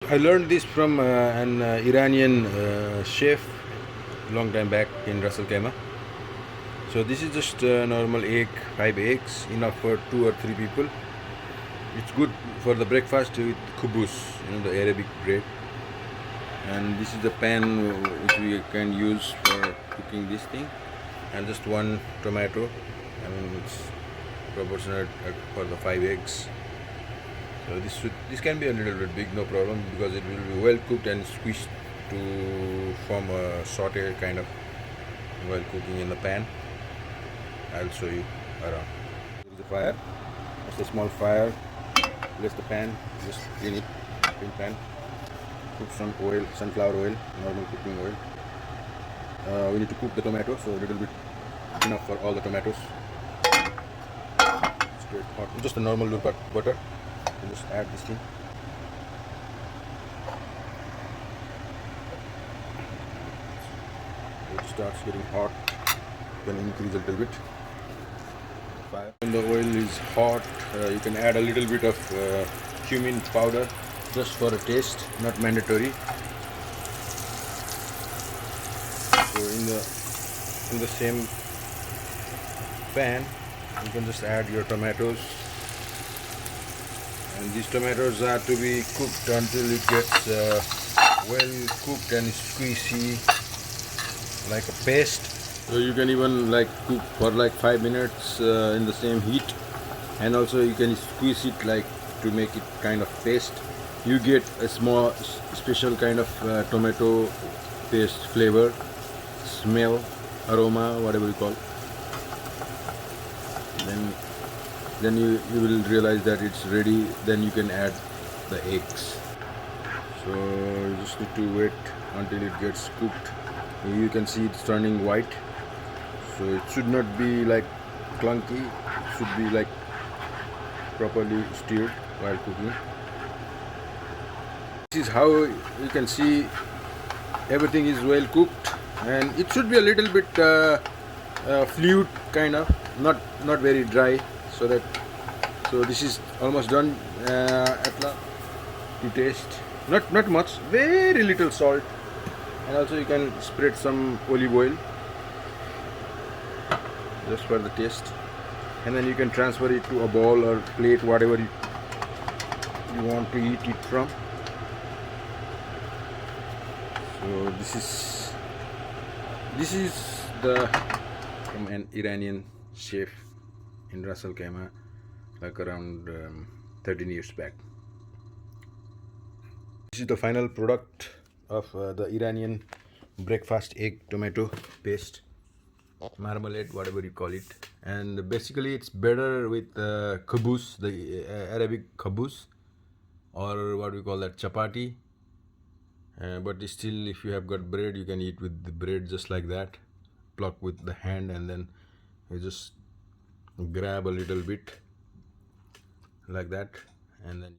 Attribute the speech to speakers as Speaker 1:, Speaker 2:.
Speaker 1: I learned this from an Iranian chef long time back in Ras Al Khaimah. So this is just a normal egg, 5 eggs, enough for 2 or 3 people. It's good for the breakfast with khubbus, the Arabic bread. And this is the pan which we can use for cooking this thing. And just one tomato, and it's proportionate for the 5 eggs. So this can be a little bit big, no problem, because it will be well cooked and squished to form a saute kind of while cooking in the pan. I'll show you around. There is a fire. It's a small fire. Place the pan. Just clean it. Clean pan. Put some oil, sunflower oil, normal cooking oil. We need to cook the tomato, so a little bit enough for all the tomatoes. Straight hot. Just a normal little butter. You just add this thing. It starts getting hot. You can increase a little bit. When the oil is hot, you can add a little bit of cumin powder just for a taste, not mandatory. So in the same pan, you can just add your tomatoes. And these tomatoes are to be cooked until it gets well cooked and squishy, like a paste. So you can even cook for 5 minutes in the same heat, and also you can squeeze it to make it kind of paste. You get a small special kind of tomato paste flavor, smell, aroma, whatever you call. Then you will realize that it's ready. Then you can add the eggs. So you just need to wait until it gets cooked. You can see it's turning white. So it should not be clunky. It should be properly stirred while cooking. This is how you can see everything is well cooked, and it should be a little bit fluid kind of, not very dry. So this is almost done. At last, to taste, not much, very little salt, and also you can spread some olive oil just for the taste, and then you can transfer it to a bowl or plate, whatever you want to eat it from. So this is from an Iranian chef in Ras Al Khaimah, around 13 years back. This is the final product of the Iranian breakfast egg tomato paste, marmalade, whatever you call it. And basically it's better with khubbus, the Arabic khubbus, or what we call that, chapati. But still, if you have got bread, you can eat with the bread just like that. Pluck with the hand, and then you just grab a little bit like that, and then